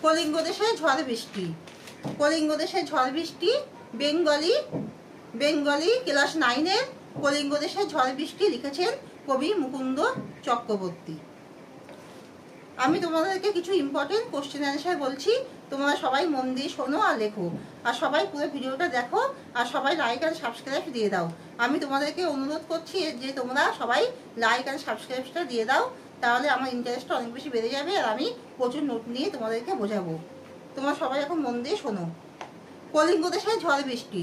কলিঙ্গ দেশে ঝড় বৃষ্টি। কলিঙ্গ দেশে ঝড় বৃষ্টি বেঙ্গলি ক্লাস 9-এর কলিঙ্গ দেশে ঝড় বৃষ্টি লিখেছেন কবি মুকুন্দ চক্রবর্তী। আমি তোমাদেরকে কিছু ইম্পর্টেন্ট কোশ্চেন অ্যান্সার বলছি, তোমরা সবাই মন দিয়ে শোনো আর লেখো, আর সবাই পুরো ভিডিওটা দেখো, আর সবাই লাইক আর সাবস্ক্রাইব দিয়ে দাও। আমি তোমাদেরকে অনুরোধ করছি যে তোমরা সবাই লাইক আর সাবস্ক্রাইবটা দিয়ে দাও, তাহলে আমার ইন্টারেস্টটা অনেক বেশি বেড়ে যাবে, আর আমি প্রচুর নোট নিয়ে তোমাদেরকে বোঝাবো। তোমরা সবাই এখন মন দিয়ে শোনো। কলিঙ্গ দেশে ঝড় বৃষ্টি।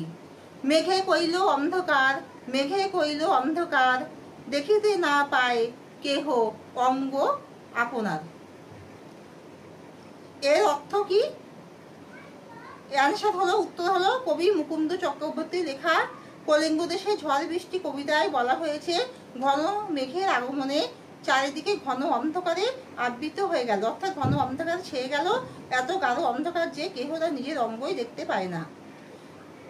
মেঘে কইল অন্ধকার, মেঘে কইল অন্ধকার, দেখিতে না পায় কেহ অঙ্গ আপনার। এর অর্থ কি? অ্যান্সার হলো, উত্তর হলো কবি মুকুন্দ চক্রবর্তীর লেখা কলিঙ্গ দেশে ঝড় বৃষ্টি কবিতায় বলা হয়েছে ঘন মেঘের আগমনে চারিদিকে ঘন অন্ধকারে আবৃত হয়ে গেল, অর্থাৎ ঘন অন্ধকার ছেয়ে গেল, এত গাঢ় অন্ধকার যে কেহ তার নিজের অঙ্গই দেখতে পায় না।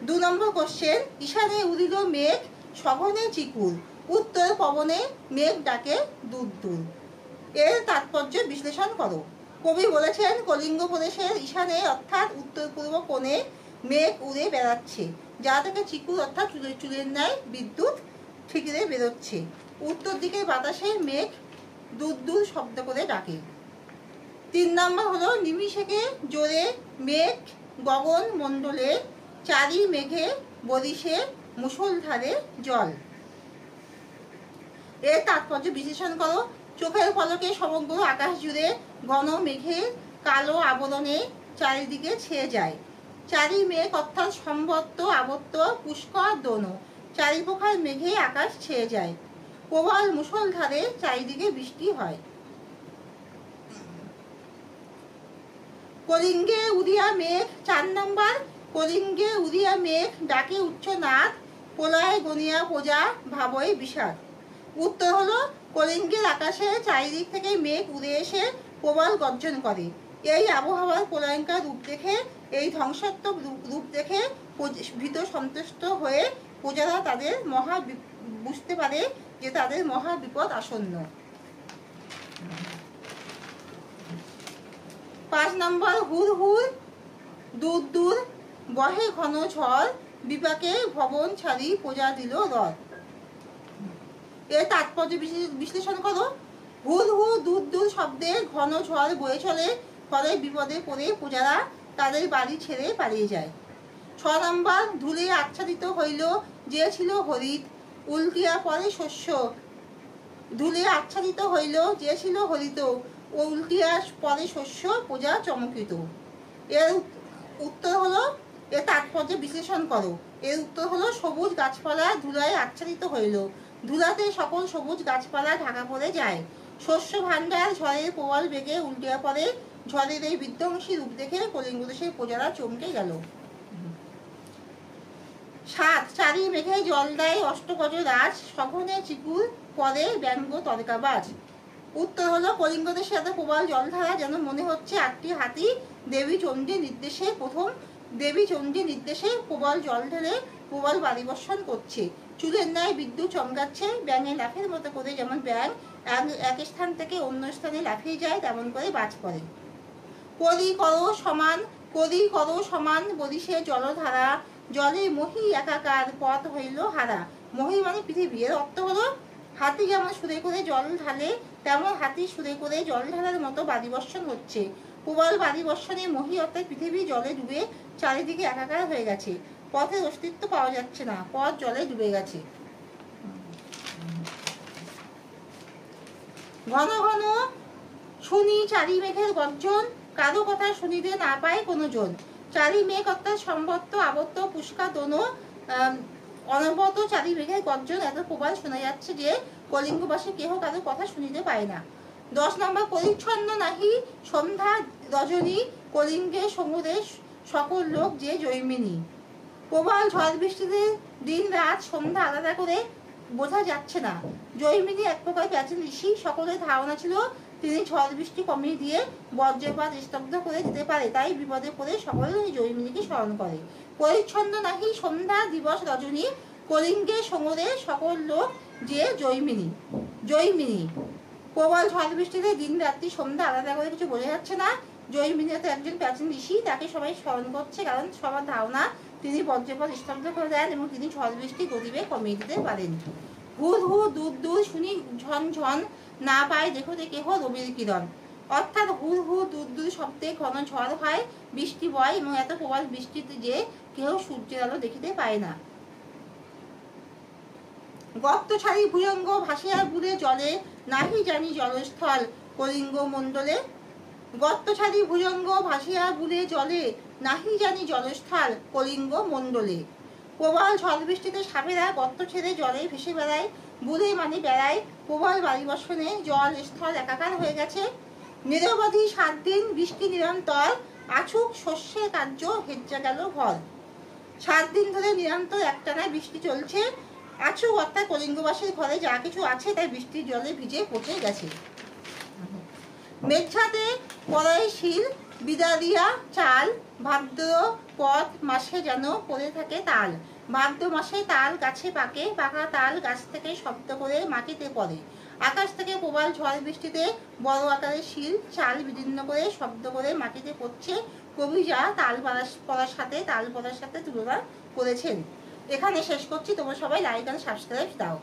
2 নম্বর কোশ্চেন, ঈশানে উদিল মেঘ সঘনে চিকুল, উত্তর পবনে মেঘ ডাকে দূর দূর। এর তাৎপর্য বিশ্লেষণ করো। কবি বলেছেন কলিঙ্গ প্রদেশের ঈশানে অর্থাৎ উত্তর পূর্ব কোণে মেঘ উড়ে বেড়াচ্ছে, যা থেকে চিকুল অর্থাৎ চুলের ন্যায় বিদ্যুৎ ঠিকরে বেরোচ্ছে। উত্তর দিকের বাতাসে মেঘ দূর দূর শব্দ করে ডাকে। 3 নম্বর হলো নিমিষেকে জোরে মেঘ গগন মণ্ডলে, চারি মেঘে বরিশে মুষলধারে জল। এর তাৎপর্য বিশ্লেষণ করো। চোখের পলকে সমগ্র আকাশ জুড়ে ঘন মেঘের কালো আবরণে চারিদিকে ছেয়ে যায়। চারি মেঘ অর্থাৎ সম্বত্ত আবত্ত পুষ্কর দোনো, চারি প্রকার মেঘে আকাশ ছেয়ে যায়। প্রবল মুষলধারে চারিদিকে বৃষ্টি হয়। কলিঙ্গে উদিয়া মেঘ। 4 নম্বর, কলিঙ্গে উদিয়া মেঘ ডাকে উচ্চনাদ, প্রলয় গনিয়া প্রজা ভাবই বিষাদ। উত্তর হলো কলিঙ্গের আকাশে চারিদিক থেকে মেঘ উড়ে এসে প্রবল গর্জন করে। এই আবহাওয়ার প্রলয়ঙ্কর রূপ দেখে, এই ধ্বংসাত্মক রূপ দেখে ভীত সন্তুষ্ট হয়ে প্রজারা তাদের বুঝতে পারে যে তাদের মহা বিপদ আসন্ন। 5 নম্বর, হুর হুর দূর দূর বহে ঘন ঝড়, বিপাকে ভবন ছাড়ি প্রজা দিল রথ। এর তাৎপর্য বিশ্লেষণ করো। হুর হুর দূর দূর শব্দে ঘন ঝড় বয়ে চলে, ফলে বিপদে পড়ে প্রজারা তাদের বাড়ি ছেড়ে পালিয়ে যায়। 6 নম্বর, ধুলে আচ্ছাদিত হইল যে ছিল হরিত, উল্টিয়া পরে শস্য। ধুলে আচ্ছাদিত হইল যে ছিল হরিত, ও উল্টিয়া পরে শস্য, প্রজা চমকিত। এর উত্তর হলো, এর তাৎপর্য বিশ্লেষণ করো। এর উত্তর হলো সবুজ গাছপালা ধুলায় আচ্ছাদিত হইল, ধুলাতে সকল সবুজ গাছপালা ঢাকা পড়ে যায়। শস্য ভাণ্ডার ঝড়ের প্রবল বেগে উল্টিয়া পড়ে, ঝড়ের এই বিধ্বংসী রূপ দেখে কলিঙ্গ দেশের প্রজারা চমকে গেল। 7, চারি মেঘে জল দেয় অষ্টগজ রাজ, সঘনে চিকুর পরে ব্যঙ্গ তরকাবাজ। উত্তর হলো কলিঙ্গ দেশে এত প্রবল জলধারা যেন মনে হচ্ছে 8টি হাতি দেবী চণ্ডীর নির্দেশে প্রবল জল ঢেলে প্রবল বাড়ি বর্ষণ করছে। চুলের ন্যায় বিদ্যুৎ চমকাচ্ছে, ব্যাঙের লাফের মতো করে যেমন ব্যাঙ এক স্থান থেকে অন্য স্থানে লাফিয়ে যায়, তেমন করে বাজ পড়ে। করি করো সমান বরিশে জলধারা, জলে মহি একাকার পথ হইল হারা। মহি মানে পৃথিবী। এর অর্থ হলো হাতি যেমন সুরে করে জল ঢালে, তেমন হাতি সুরে করে জল ঢালার মতো বাড়ি বর্ষণ হচ্ছে। প্রবল বাড়ি বর্ষণে মহি অর্থাৎ পৃথিবী জলে ডুবে চারিদিকে একাকার হয়ে গেছে, পথের অস্তিত্ব পাওয়া যাচ্ছে না, পথ জলে ডুবে গেছে। ঘন ঘন শুনি চারি মেঘের গর্জন, কারো কথা শুনিতে না পায় কোনো জন। চারি মেঘ অর্থাৎ সম্বত্ত আবত্ত পুষ্কা দোনো, অনবরত চারি মেঘের গর্জন এত প্রবল শোনা যাচ্ছে যে কলিঙ্গবাসী কেহ কারো কথা শুনিতে পায় না। 10 নম্বর, পরিচ্ছন্ন নাহি সন্ধ্যা রজনী, কলিঙ্গে সমুদ্রে সকল লোক যে জৈমিনী। প্রবল ঝড় বৃষ্টিতে দিন রাত সন্ধ্যা আলাদা করে বোঝা যাচ্ছে না। জৈমিনী এক প্রকার প্রাচীন ঋষি, সকলের ধারণা ছিল তিনি ঝড় বৃষ্টি কমিয়ে দিয়ে বজ্রপাত স্তব্ধ করে দিতে পারে, তাই বিপদে পড়ে সকলেই জৈমিনীকে স্মরণ করে। পরিচ্ছন্ন নাহি সন্ধ্যা দিবস রজনী, কলিঙ্গে সমুদ্রে সকল লোক যে জৈমিনী। প্রবল ঝড় বৃষ্টিতে দিন রাত্রি সন্ধ্যা আলাদা করে কিছু বোঝা যাচ্ছে না। জৈমিনী তো একজন প্রাচীন ঋষি, তাকে সবাই স্মরণ করছে, কারণ সবার ধারণা তিনি বজ্রপাত স্তব্ধ করে দেন এবং তিনি ঝড় বৃষ্টি গতিবে কমিয়ে দিতে পারেন। হুর হুর দূর দূর শুনি ঝন ঝন, না পায় দেখো কেহ রবির কিরণ। অর্থাৎ হুর হুর দূর দূর শব্দে ঘন ঝড় হয়, বৃষ্টি বয় এবং এত প্রবল বৃষ্টিতে যে কেহ সূর্যের আলো দেখিতে পায় না। গর্ত ছাড়ি ভুজঙ্গ ভাসিয়া বুড়ে জলে, নাহি জানি জলস্থল কলিঙ্গ মণ্ডলে। গর্ত ছাড়ি ভুজঙ্গ ভাসিয়া বুড়ে জলে, নাহি জানি জলস্থল কলিঙ্গ মণ্ডলে। প্রবল ঝড় বৃষ্টিতে সাপেরা গর্ত ছেড়ে জলে ভেসে বেড়ায়, বুড়ে মানে বেড়ায়। প্রবল বায়ুবর্ষণে জল স্থল একাকার হয়ে গেছে। নিরবধি 7 দিন বৃষ্টি নিরন্তর, আছুক শস্যের কার্য হেজ্জা গেল ঘর। 7 দিন ধরে নিরন্তর একটানা বৃষ্টি চলছে। আছুক অর্থাৎ কলিঙ্গবাসীর ঘরে যা কিছু আছে তাই বৃষ্টির জলে ভিজে পচে গেছে। মেঘছাতে পড়ায় শিল, বিদারিয়া চাল, ভাদ্র পথ মাসে যেন পড়ে থাকে তাল। ভাদ্র মাসে তাল গাছে পাকে, পাকা তাল গাছ থেকে শব্দ করে মাটিতে পড়ে। আকাশ থেকে প্রবল ঝড় বৃষ্টিতে বড় আকারের শিল চাল বিদীর্ণ করে শব্দ করে মাটিতে পড়ছে। কবি যা তাল পড়ার সাথে তুলনা করেছেন। এখানে শেষ করছি, তোমরা সবাই লাইক আর সাবস্ক্রাইব দাও।